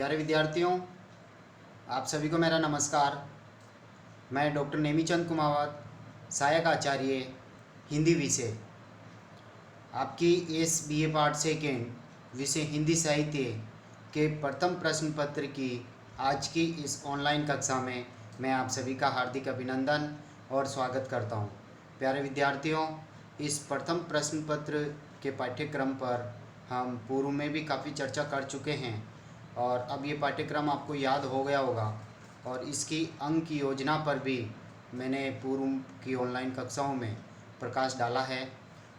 प्यारे विद्यार्थियों, आप सभी को मेरा नमस्कार। मैं डॉक्टर नेमीचंद कुमावत, सहायक आचार्य हिंदी विषय, आपकी एस बी ए पार्ट सेकेंड विषय हिंदी साहित्य के प्रथम प्रश्न पत्र की आज की इस ऑनलाइन कक्षा में मैं आप सभी का हार्दिक अभिनंदन और स्वागत करता हूं। प्यारे विद्यार्थियों, इस प्रथम प्रश्न पत्र के पाठ्यक्रम पर हम पूर्व में भी काफ़ी चर्चा कर चुके हैं और अब ये पाठ्यक्रम आपको याद हो गया होगा और इसकी अंक योजना पर भी मैंने पूर्व की ऑनलाइन कक्षाओं में प्रकाश डाला है।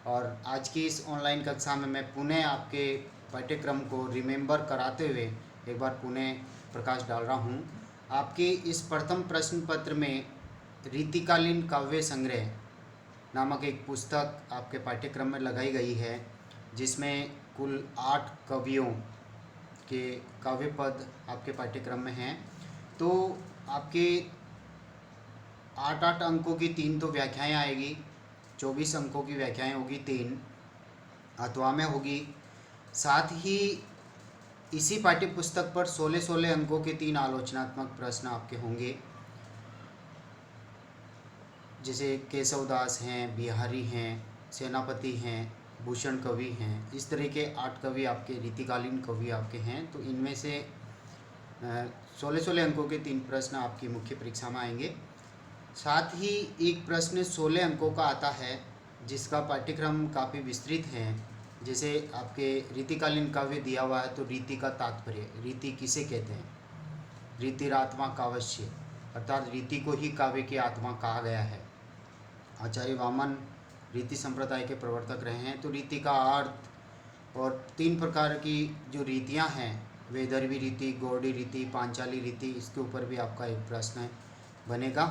और आज की इस ऑनलाइन कक्षा में मैं पुनः आपके पाठ्यक्रम को रिमेंबर कराते हुए एक बार पुनः प्रकाश डाल रहा हूँ। आपके इस प्रथम प्रश्न पत्र में रीतिकालीन काव्य संग्रह नामक एक पुस्तक आपके पाठ्यक्रम में लगाई गई है, जिसमें कुल 8 कवियों के काव्य पद आपके पाठ्यक्रम में हैं। तो आपके 8 अंकों की 3 तो व्याख्याएं आएगी, 24 अंकों की व्याख्याएं होगी, 3 अथवा में होगी। साथ ही इसी पाठ्य पुस्तक पर 16 अंकों के 3 आलोचनात्मक प्रश्न आपके होंगे, जैसे केशवदास हैं, बिहारी हैं, सेनापति हैं, भूषण कवि हैं। इस तरह के 8 कवि आपके रीतिकालीन कवि आपके हैं। तो इनमें से 16 अंकों के 3 प्रश्न आपकी मुख्य परीक्षा में आएंगे। साथ ही एक प्रश्न 16 अंकों का आता है, जिसका पाठ्यक्रम काफ़ी विस्तृत है। जैसे आपके रीतिकालीन काव्य दिया हुआ है, तो रीति का तात्पर्य, रीति किसे कहते हैं? रीतिरात्मा काव्य, अर्थात रीति को ही काव्य की आत्मा कहा गया है। आचार्य वामन रीति संप्रदाय के प्रवर्तक रहे हैं। तो रीति का अर्थ और 3 प्रकार की जो रीतियां हैं, वैदर्भी रीति, गौड़ी रीति, पांचाली रीति, इसके ऊपर भी आपका एक प्रश्न बनेगा।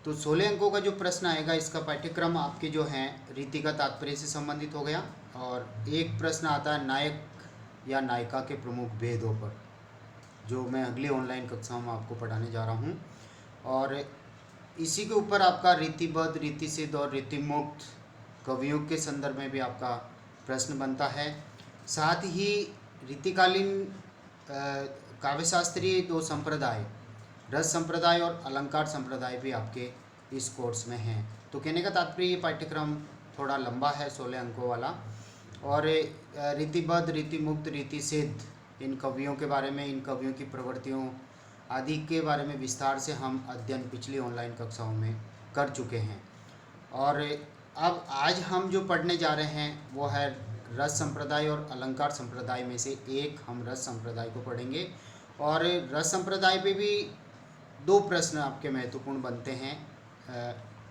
तो 16 अंकों का जो प्रश्न आएगा, इसका पाठ्यक्रम आपके जो हैं रीति का तात्पर्य से संबंधित हो गया। और एक प्रश्न आता है नायक या नायिका के प्रमुख भेदों पर, जो मैं अगली ऑनलाइन कक्षाओं में आपको पढ़ाने जा रहा हूँ। और इसी के ऊपर आपका रीतिबद्ध, रीतिसिद्ध और रीतिमुक्त कवियों के संदर्भ में भी आपका प्रश्न बनता है। साथ ही रीतिकालीन काव्यशास्त्रीय 2 संप्रदाय, रस संप्रदाय और अलंकार संप्रदाय भी आपके इस कोर्स में हैं। तो कहने का तात्पर्य ये पाठ्यक्रम थोड़ा लंबा है, 16 अंकों वाला। और रीतिबद्ध, रीतिमुक्त, रीतिसिद्ध, इन कवियों के बारे में, इन कवियों की प्रवृत्तियों आदि के बारे में विस्तार से हम अध्ययन पिछली ऑनलाइन कक्षाओं में कर चुके हैं। और अब आज हम जो पढ़ने जा रहे हैं वो है रस संप्रदाय और अलंकार संप्रदाय में से एक हम रस संप्रदाय को पढ़ेंगे। और रस संप्रदाय पे भी 2 प्रश्न आपके महत्वपूर्ण बनते हैं,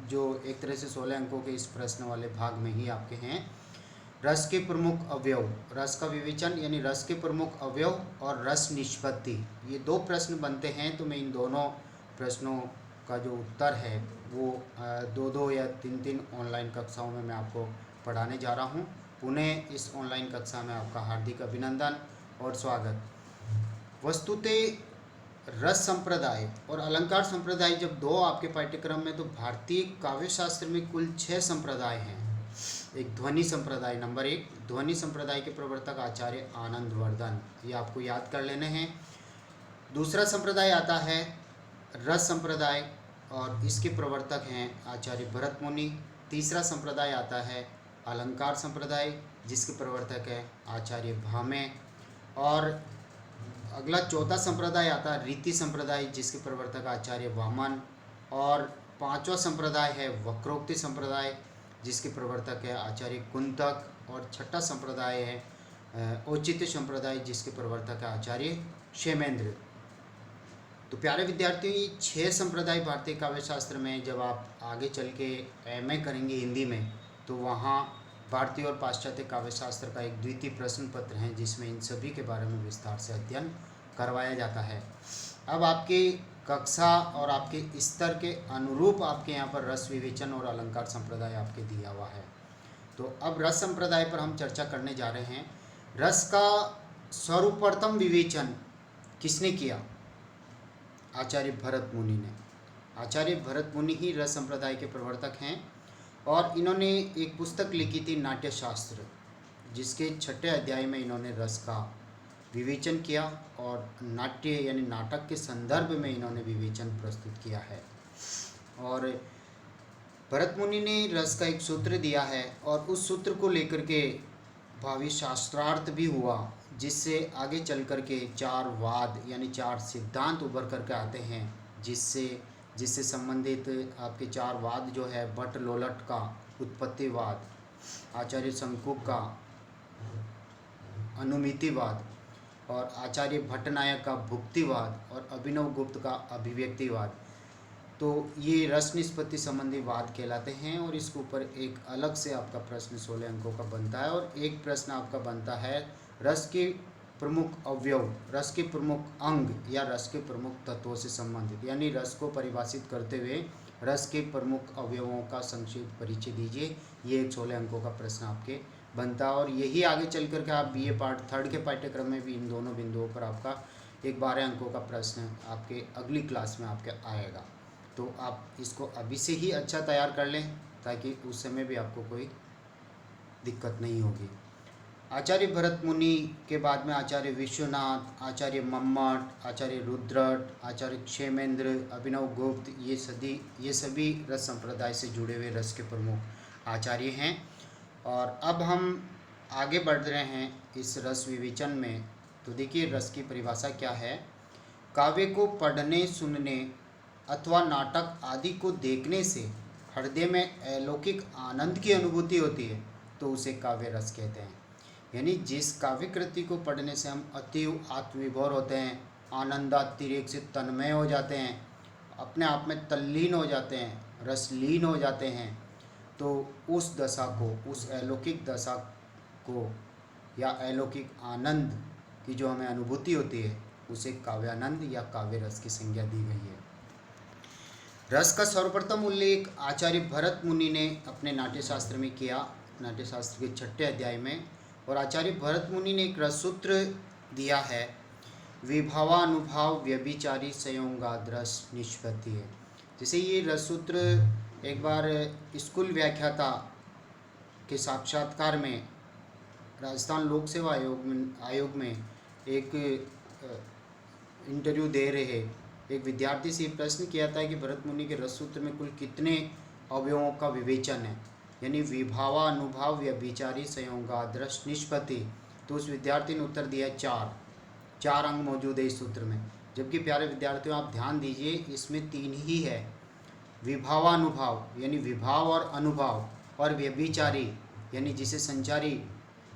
जो एक तरह से 16 अंकों के इस प्रश्न वाले भाग में ही आपके हैं। रस के प्रमुख अवयव, रस का विवेचन यानी रस के प्रमुख अवयव और रस निष्पत्ति, ये 2 प्रश्न बनते हैं। तो मैं इन दोनों प्रश्नों का जो उत्तर है वो 2-2 या 3-3 ऑनलाइन कक्षाओं में मैं आपको पढ़ाने जा रहा हूँ। पुनः इस ऑनलाइन कक्षा में आपका हार्दिक अभिनंदन और स्वागत। वस्तुतः रस संप्रदाय और अलंकार संप्रदाय जब 2 आपके पाठ्यक्रम में, तो भारतीय काव्यशास्त्र में कुल 6 संप्रदाय हैं। एक ध्वनि संप्रदाय, नंबर 1 ध्वनि संप्रदाय के प्रवर्तक आचार्य आनंदवर्धन, ये आपको याद कर लेने हैं। दूसरा संप्रदाय आता है रस संप्रदाय और इसके प्रवर्तक हैं आचार्य भरत मुनि। तीसरा संप्रदाय आता है अलंकार संप्रदाय, जिसके प्रवर्तक है आचार्य भामे। और अगला 4था संप्रदाय आता है रीति संप्रदाय, जिसके प्रवर्तक आचार्य वामन। और 5वां संप्रदाय है वक्रोक्ति संप्रदाय, जिसके प्रवर्तक है आचार्य कुंतक। और 6ठा संप्रदाय है औचित्य संप्रदाय, जिसके प्रवर्तक है आचार्य क्षेमेंद्र। तो प्यारे विद्यार्थियों, ये 6 संप्रदाय भारतीय काव्यशास्त्र में जब आप आगे चल के एमए करेंगे हिंदी में, तो वहाँ भारतीय और पाश्चात्य काव्यशास्त्र का एक द्वितीय प्रश्न पत्र है, जिसमें इन सभी के बारे में विस्तार से अध्ययन करवाया जाता है। अब आपके कक्षा और आपके स्तर के अनुरूप आपके यहाँ पर रस विवेचन और अलंकार संप्रदाय आपके दिया हुआ है। तो अब रस संप्रदाय पर हम चर्चा करने जा रहे हैं। रस का सर्वप्रथम विवेचन किसने किया? आचार्य भरत मुनि ने। आचार्य भरत मुनि ही रस संप्रदाय के प्रवर्तक हैं और इन्होंने एक पुस्तक लिखी थी नाट्यशास्त्र, जिसके 6ठे अध्याय में इन्होंने रस का विवेचन किया और नाट्य यानी नाटक के संदर्भ में इन्होंने विवेचन प्रस्तुत किया है। और भरत मुनि ने रस का एक सूत्र दिया है और उस सूत्र को लेकर के भावी शास्त्रार्थ भी हुआ, जिससे आगे चल कर के 4 वाद यानी 4 सिद्धांत उभर करके आते हैं, जिससे संबंधित आपके 4 वाद जो है भट्ट लोलट का उत्पत्तिवाद, आचार्य शंकुक का अनुमितिवाद और आचार्य भट्टनायक का भुक्तिवाद और अभिनव गुप्त का अभिव्यक्तिवाद। तो ये रस निष्पत्ति संबंधी वाद कहलाते हैं और इसके ऊपर एक अलग से आपका प्रश्न 16 अंकों का बनता है। और एक प्रश्न आपका बनता है रस के प्रमुख अवयव, रस के प्रमुख अंग या रस के प्रमुख तत्वों से संबंधित, यानी रस को परिभाषित करते हुए रस के प्रमुख अवयवों का संक्षिप्त परिचय दीजिए। ये एक 16 अंकों का प्रश्न आपके बनता है और यही आगे चल कर के आप BA पार्ट 3 के पाठ्यक्रम में भी इन दोनों बिंदुओं पर आपका एक 12 अंकों का प्रश्न आपके अगली क्लास में आपके आएगा। तो आप इसको अभी से ही अच्छा तैयार कर लें ताकि उस समय भी आपको कोई दिक्कत नहीं होगी। आचार्य भरत मुनि के बाद में आचार्य विश्वनाथ, आचार्य मम्मट, आचार्य रुद्रट, आचार्य क्षेमेंद्र, अभिनव गुप्त, ये सभी रस संप्रदाय से जुड़े हुए रस के प्रमुख आचार्य हैं। और अब हम आगे बढ़ रहे हैं इस रस विवेचन में। तो देखिए रस की परिभाषा क्या है। काव्य को पढ़ने, सुनने अथवा नाटक आदि को देखने से हृदय में अलौकिक आनंद की अनुभूति होती है तो उसे काव्य रस कहते हैं। यानी जिस काव्य कृति को पढ़ने से हम अतीव आत्मविभोर होते हैं, आनंदातिरेक से तन्मय हो जाते हैं, अपने आप में तल्लीन हो जाते हैं, रसलीन हो जाते हैं, तो उस दशा को, उस अलौकिक दशा को या अलौकिक आनंद की जो हमें अनुभूति होती है उसे काव्यानंद या काव्य रस की संज्ञा दी गई है। रस का सर्वप्रथम उल्लेख आचार्य भरत मुनि ने अपने नाट्यशास्त्र में किया, नाट्यशास्त्र के 6ठे अध्याय में। और आचार्य भरत मुनि ने एक रस सूत्र दिया है, विभावानुभाव व्यभिचारी संयोगाद रस निष्पत्ति है। जैसे ये रस सूत्र एक बार स्कूल व्याख्याता के साक्षात्कार में राजस्थान लोक सेवा आयोग में एक इंटरव्यू दे रहे एक विद्यार्थी से प्रश्न किया था कि भरत मुनि के रस सूत्र में कुल कितने अवयवों का विवेचन है, यानी विभावा अनुभाव व्यभिचारी संयोगाद रस निष्पत्ति। तो उस विद्यार्थी ने उत्तर दिया 4 अंग मौजूद है इस सूत्र में। जबकि प्यारे विद्यार्थियों आप ध्यान दीजिए, इसमें 3 ही है, विभावानुभाव यानी विभाव और अनुभाव, और व्यभिचारी यानी जिसे संचारी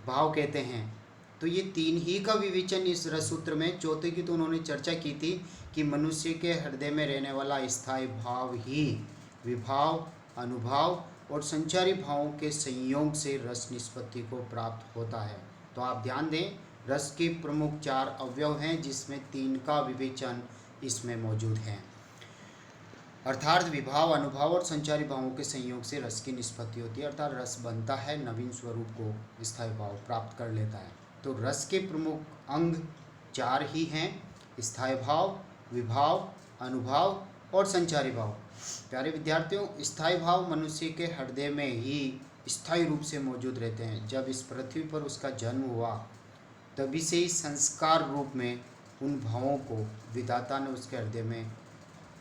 भाव कहते हैं। तो ये 3 ही का विवेचन इस रस सूत्र में। चौथे की तो उन्होंने चर्चा की थी कि मनुष्य के हृदय में रहने वाला स्थायी भाव ही विभाव, अनुभाव और संचारी भावों के संयोग से रस निष्पत्ति को प्राप्त होता है। तो आप ध्यान दें, रस के प्रमुख 4 अवयव हैं जिसमें 3 का विवेचन इसमें मौजूद है। अर्थात विभाव, अनुभाव और संचारी भावों के संयोग से रस की निष्पत्ति होती है, अर्थात रस बनता है, नवीन स्वरूप को स्थायी भाव प्राप्त कर लेता है। तो रस के प्रमुख अंग 4 ही हैं, स्थायी भाव, विभाव, अनुभाव और संचारी भाव। प्यारे विद्यार्थियों, स्थायी भाव मनुष्य के हृदय में ही स्थायी रूप से मौजूद रहते हैं। जब इस पृथ्वी पर उसका जन्म हुआ तभी से ही संस्कार रूप में उन भावों को विधाता ने उसके हृदय में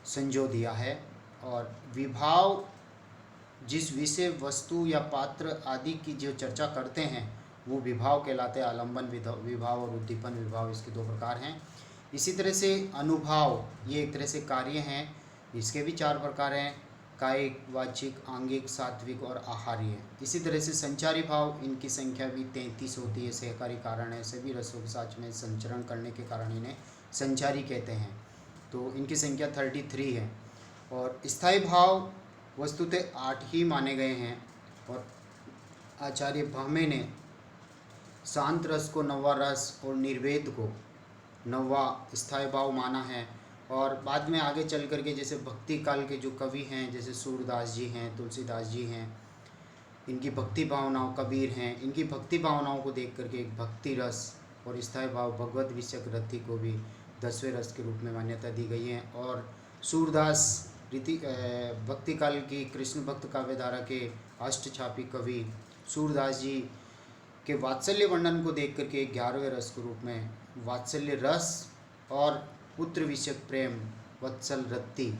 संजो दिया है। और विभाव जिस विषय, वस्तु या पात्र आदि की जो चर्चा करते हैं वो विभाव कहलाते हैं। आलंबन विभाव और उद्दीपन विभाव, इसके 2 प्रकार हैं। इसी तरह से अनुभाव ये एक तरह से कार्य हैं, इसके भी 4 प्रकार हैं, कायिक, वाचिक, आंगिक, सात्विक और आहार्य। इसी तरह से संचारी भाव, इनकी संख्या भी 33 होती है। सहकारी कारण है, सभी रसों के साथ में संचरण करने के कारण इन्हें संचारी कहते हैं। तो इनकी संख्या 33 है। और स्थायी भाव वस्तुतः 8 ही माने गए हैं। और आचार्य भामे ने शांत रस को 9वां रस और निर्वेद को 9वां स्थायी भाव माना है। और बाद में आगे चल करके जैसे भक्ति काल के जो कवि हैं, जैसे सूरदास जी हैं, तुलसीदास जी हैं, इनकी भक्ति भावनाओं, कबीर हैं, इनकी भक्ति भावनाओं को देख करके एक भक्ति रस और स्थायी भाव भगवत विषयक रति को भी 10वें रस के रूप में मान्यता दी गई है। और सूरदास भक्ति काल की कृष्ण भक्त काव्यधारा के अष्टछापी कवि सूरदास जी के वात्सल्य वर्णन को देख करके 11वें रस के रूप में वात्सल्य रस और पुत्र विषयक प्रेम वत्सल रत्ती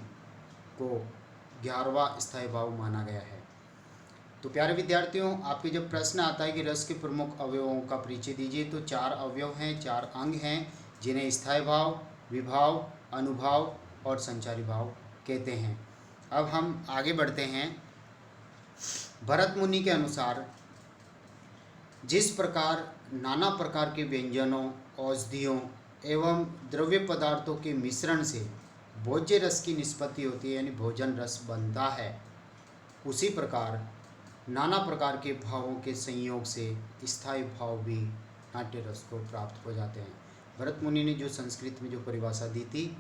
को 11वां स्थायी भाव माना गया है। तो प्यारे विद्यार्थियों, आपके जब प्रश्न आता है कि रस के प्रमुख अवयवों का परिचय दीजिए, तो 4 अवयव हैं, 4 अंग हैं, जिन्हें स्थायी भाव, विभाव, अनुभाव और संचारी भाव कहते हैं। अब हम आगे बढ़ते हैं। भरत मुनि के अनुसार जिस प्रकार नाना प्रकार के व्यंजनों, औषधियों एवं द्रव्य पदार्थों के मिश्रण से भोज्य रस की निष्पत्ति होती है, यानी भोजन रस बनता है, उसी प्रकार नाना प्रकार के भावों के संयोग से स्थायी भाव भी नाट्य रस को प्राप्त हो जाते हैं। भरत मुनि ने जो संस्कृत में जो परिभाषा दी थी,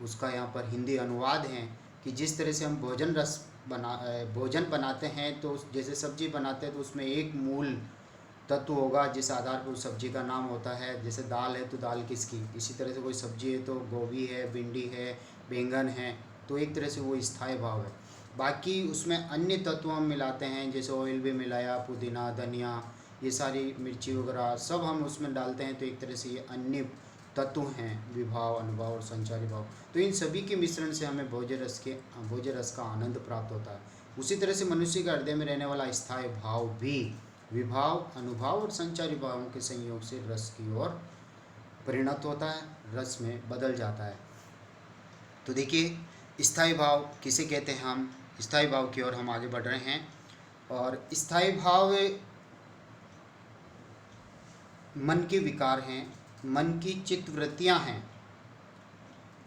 उसका यहाँ पर हिंदी अनुवाद है कि जिस तरह से हम भोजन बनाते हैं, तो जैसे सब्जी बनाते हैं तो उसमें एक मूल तत्व होगा जिस आधार पर उस सब्जी का नाम होता है। जैसे दाल है तो दाल किसकी, इसी तरह से कोई सब्जी है तो गोभी है, भिंडी है, बैंगन है, तो एक तरह से वो स्थायी भाव है। बाकी उसमें अन्य तत्व हम मिलाते हैं, जैसे ऑयल भी मिलाया, पुदीना, धनिया, ये सारी मिर्ची वगैरह सब हम उसमें डालते हैं, तो एक तरह से ये अन्य तत्व हैं, विभाव, अनुभाव और संचारी भाव। तो इन सभी के मिश्रण से हमें भोज्य रस का आनंद प्राप्त होता है। उसी तरह से मनुष्य के हृदय में रहने वाला स्थायी भाव भी विभाव, अनुभाव और संचारी भावों के संयोग से रस की ओर परिणत होता है, रस में बदल जाता है। तो देखिए, स्थायी भाव किसे कहते हैं? हम स्थायी भाव की ओर हम आगे बढ़ रहे हैं। और स्थायी भाव मन के विकार हैं, मन की चित्तवृत्तियां हैं,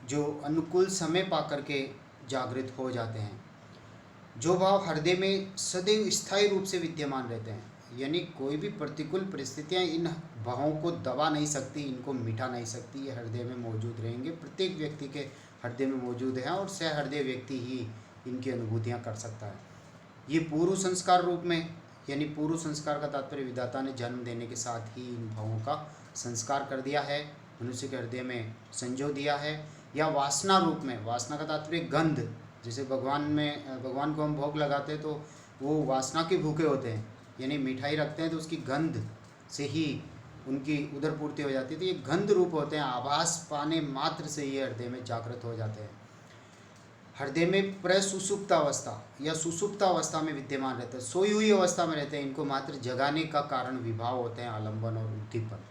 जो अनुकूल समय पाकर के जागृत हो जाते हैं। जो भाव हृदय में सदैव स्थायी रूप से विद्यमान रहते हैं, यानी कोई भी प्रतिकूल परिस्थितियां इन भावों को दबा नहीं सकती, इनको मिटा नहीं सकती, ये हृदय में मौजूद रहेंगे, प्रत्येक व्यक्ति के हृदय में मौजूद हैं और सहृदय व्यक्ति ही इनकी अनुभूतियां कर सकता है। ये पूर्व संस्कार रूप में, यानी पूर्व संस्कार का तात्पर्य विधाता ने जन्म देने के साथ ही इन भावों का संस्कार कर दिया है, मनुष्य के हृदय में संजो दिया है, या वासना रूप में, वासना का तात्पर्य गंध, जैसे भगवान को हम भोग लगाते हैं तो वो वासना के भूखे होते हैं, यानी मिठाई रखते हैं तो उसकी गंध से ही उनकी उदर पूर्ति हो जाती है। तो ये गंध रूप होते हैं, आभास पाने मात्र से ये हृदय में जागृत हो जाते हैं। हृदय में प्रसुसुप्त अवस्था या सुसुप्त अवस्था में विद्यमान रहते हैं, सोई हुई अवस्था में रहते हैं। इनको मात्र जगाने का कारण विभाव होते हैं, आलंबन और उद्दीपन,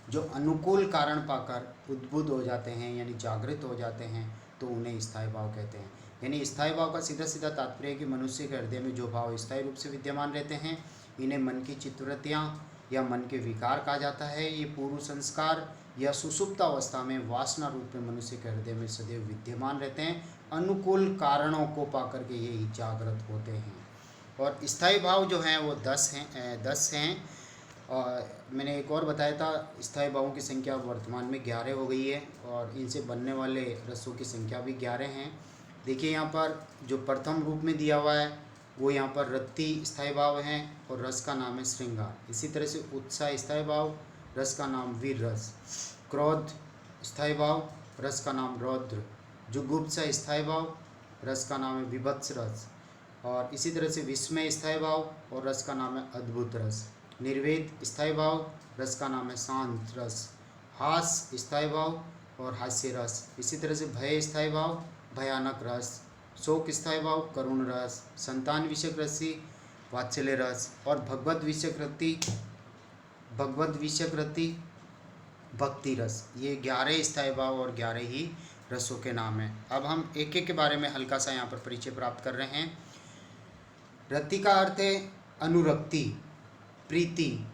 जो अनुकूल कारण पाकर उद्बुद्ध हो जाते हैं, यानी जागृत हो जाते हैं, तो उन्हें स्थायी भाव कहते हैं। यानी स्थायी भाव का सीधा सीधा तात्पर्य है कि मनुष्य के हृदय में जो भाव स्थायी रूप से विद्यमान रहते हैं, इन्हें मन की चित्तवृत्तियाँ या मन के विकार कहा जाता है। ये पूर्व संस्कार या सुसुप्त अवस्था में वासना रूप में मनुष्य के हृदय में सदैव विद्यमान रहते हैं, अनुकूल कारणों को पाकर के ये जागृत होते हैं। और स्थायी भाव जो हैं वो 10 हैं। और मैंने एक और बताया था, स्थायी भावों की संख्या वर्तमान में 11 हो गई है, और इनसे बनने वाले रसों की संख्या भी 11 हैं। देखिए यहाँ पर जो प्रथम रूप में दिया हुआ है वो यहाँ पर रत्ती स्थायी भाव हैं और रस का नाम है श्रृंगार। इसी तरह से उत्साह स्थायी भाव, रस का नाम वीर रस। क्रोध स्थायी भाव, रस का नाम रौद्र। जुगुप्सा स्थायी भाव, रस का नाम है विभत्स रस। और इसी तरह से विस्मय स्थायी भाव और रस का नाम है अद्भुत रस। निर्वेद स्थायी भाव, रस का नाम है शांत रस। हास स्थायी भाव और हास्य रस। इसी तरह से भय स्थायी भाव, भयानक रस। शोक स्थायी भाव, करुण रस। संतान विषयक रसी, वात्सल्य रस। और भगवत विषयक रति, भक्ति रस। ये 11 स्थायी भाव और 11 ही रसों के नाम हैं। अब हम एक एक के बारे में हल्का सा यहाँ पर परिचय प्राप्त कर रहे हैं। रति का अर्थ है अनुरक्ति, प्रीति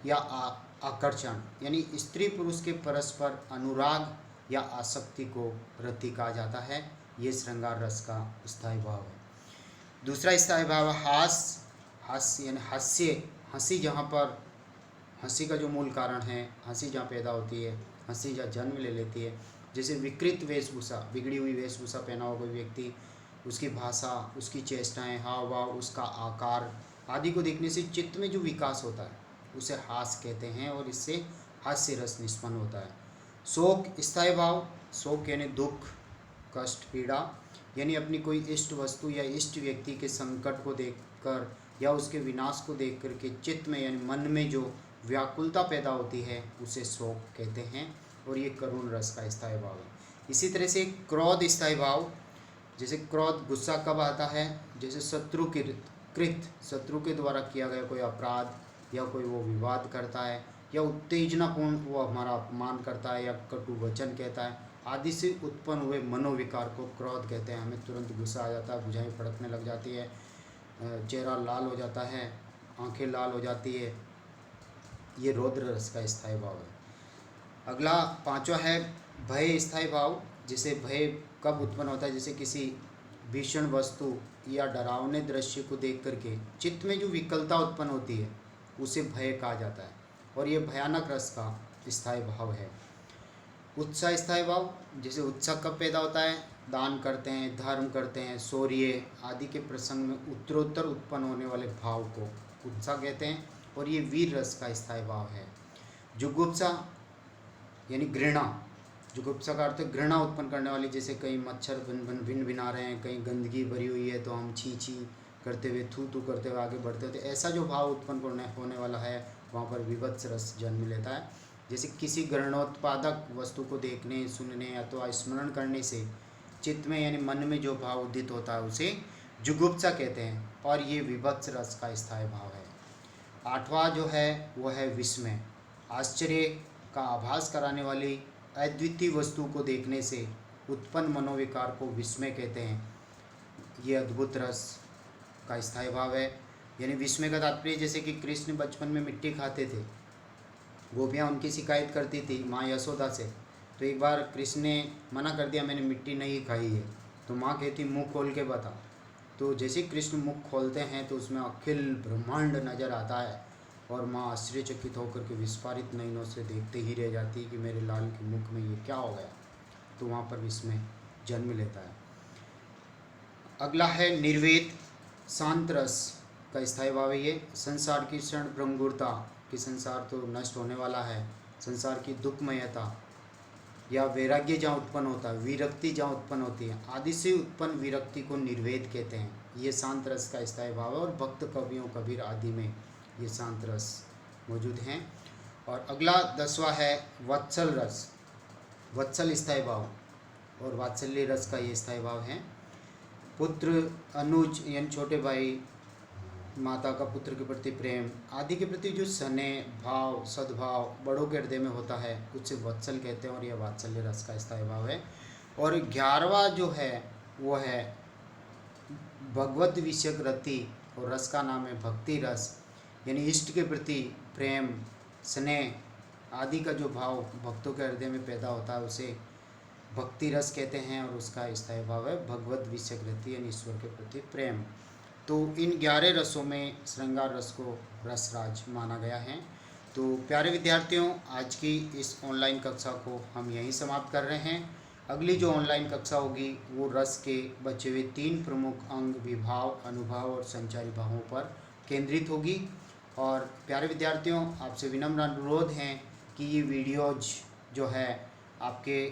या आकर्षण, यानी स्त्री पुरुष के परस्पर अनुराग या आसक्ति को रति कहा जाता है। ये श्रृंगार रस का स्थायी भाव है। दूसरा स्थायी भाव हास्य यानी हास्य, हंसी, जहाँ पर हंसी का जो मूल कारण है, हंसी जहाँ पैदा होती है, हंसी जहाँ जन्म ले लेती है। जैसे विकृत वेशभूषा, बिगड़ी हुई वेशभूषा पहना हुआ कोई व्यक्ति, उसकी भाषा, उसकी चेष्टाएं, हाव भाव, उसका आकार आदि को देखने से चित्त में जो विकास होता है उसे हास कहते हैं, और इससे हास्य रस निष्पन्न होता है। शोक स्थायी भाव, शोक यानी दुख, कष्ट, पीड़ा, यानी अपनी कोई इष्ट वस्तु या इष्ट व्यक्ति के संकट को देखकर या उसके विनाश को देख कर के चित्त में यानी मन में जो व्याकुलता पैदा होती है उसे शोक कहते हैं, और ये करुण रस का स्थायी भाव है। इसी तरह से क्रोध स्थायी भाव, जैसे क्रोध गुस्सा कब आता है, जैसे शत्रु के द्वारा किया गया कोई अपराध या कोई वो विवाद करता है या उत्तेजनापूर्ण वो हमारा अपमान करता है या कटु वचन कहता है आदि से उत्पन्न हुए मनोविकार को क्रोध कहते हैं। हमें तुरंत गुस्सा आ जाता है, भुजाएं फड़कने लग जाती है, चेहरा लाल हो जाता है, आंखें लाल हो जाती है, ये रौद्र रस का स्थायी भाव है। अगला पांचवा है भय स्थायी भाव। जिसे भय कब उत्पन्न होता है, जैसे किसी भीषण वस्तु या डरावने दृश्य को देख करके चित्त में जो विकलता उत्पन्न होती है उसे भय कहा जाता है, और ये भयानक रस का स्थायी भाव है। उत्साह स्थायी भाव, जैसे उत्साह कब पैदा होता है, दान करते हैं, धर्म करते हैं, शौर्य आदि के प्रसंग में उत्तरोत्तर उत्पन्न होने वाले भाव को उत्साह कहते हैं, और ये वीर रस का स्थायी भाव है। जुगुप्सा यानी घृणा, जुगुप्सा का अर्थ घृणा उत्पन्न करने वाली, जैसे कहीं मच्छर भिन भिना रहे हैं, कहीं गंदगी भरी हुई है तो हम छी छी करते हुए थू करते हुए आगे बढ़ते होते, ऐसा जो भाव उत्पन्न होने वाला है वहाँ पर विभत्स रस जन्म लेता है। जैसे किसी घृणोत्पादक वस्तु को देखने, सुनने अथवा स्मरण करने से चित्त में यानी मन में जो भाव उदित होता है उसे जुगुप्सा कहते हैं, और ये विभत्स रस का स्थायी भाव है। आठवां जो है वो है विस्मय, आश्चर्य का आभास कराने वाली अद्वितीय वस्तु को देखने से उत्पन्न मनोविकार को विस्मय कहते हैं। ये अद्भुत रस का स्थायी भाव है। यानी विस्मय का तात्पर्य, जैसे कि कृष्ण बचपन में मिट्टी खाते थे, गोपियाँ उनकी शिकायत करती थी माँ यशोदा से, तो एक बार कृष्ण ने मना कर दिया मैंने मिट्टी नहीं खाई है, तो माँ कहती मुंह खोल के बता। तो जैसे कृष्ण मुख खोलते हैं तो उसमें अखिल ब्रह्मांड नजर आता है, और माँ आश्चर्यचकित होकर के विस्फारित नयनों से देखते ही रह जाती है कि मेरे लाल के मुख में ये क्या हो गया। तो वहाँ पर विस्मय जन्म लेता है। अगला है निर्वेद, शांत रस का स्थायी भाव है। ये संसार की क्षण भ्रमगुरता कि संसार तो नष्ट होने वाला है, संसार की दुखमयता या वैराग्य जहाँ उत्पन्न होता है, विरक्ति जहाँ उत्पन्न होती है, आदि से उत्पन्न विरक्ति को निर्वेद कहते हैं। ये शांत रस का स्थायी भाव है, और भक्त कवियों कबीर आदि में ये शांत रस मौजूद हैं। और अगला 10वां है वत्सल रस, वत्सल स्थायी भाव, और वात्सल्य रस का ये स्थायी भाव है। पुत्र, अनुज यानी छोटे भाई, माता का पुत्र के प्रति प्रेम आदि के प्रति जो स्नेह भाव, सद्भाव बड़ों के हृदय में होता है उसे वत्सल कहते हैं, और यह वात्सल्य रस का स्थायी भाव है। और 11वां जो है वो है भगवत विषयक रति, और रस का नाम है भक्ति रस, यानी इष्ट के प्रति प्रेम, स्नेह आदि का जो भाव भक्तों के हृदय में पैदा होता है उसे भक्ति रस कहते हैं, और उसका स्थायी भाव है भगवत विषयक रति यानी ईश्वर के प्रति प्रेम। तो इन 11 रसों में श्रृंगार रस को रसराज माना गया है। तो प्यारे विद्यार्थियों, आज की इस ऑनलाइन कक्षा को हम यहीं समाप्त कर रहे हैं। अगली जो ऑनलाइन कक्षा होगी वो रस के बचे हुए 3 प्रमुख अंग विभाव, अनुभव और संचारी भावों पर केंद्रित होगी। और प्यारे विद्यार्थियों, आपसे विनम्र अनुरोध है कि ये वीडियोज जो है आपके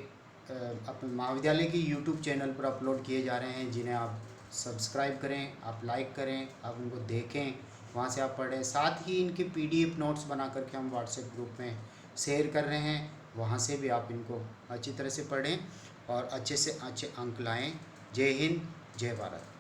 अपने महाविद्यालय की यूट्यूब चैनल पर अपलोड किए जा रहे हैं, जिन्हें आप सब्सक्राइब करें, आप लाइक करें, आप उनको देखें, वहाँ से आप पढ़ें। साथ ही इनके PDF नोट्स बना करके हम व्हाट्सएप ग्रुप में शेयर कर रहे हैं, वहाँ से भी आप इनको अच्छी तरह से पढ़ें और अच्छे से अच्छे अंक लाएं। जय हिंद, जय भारत।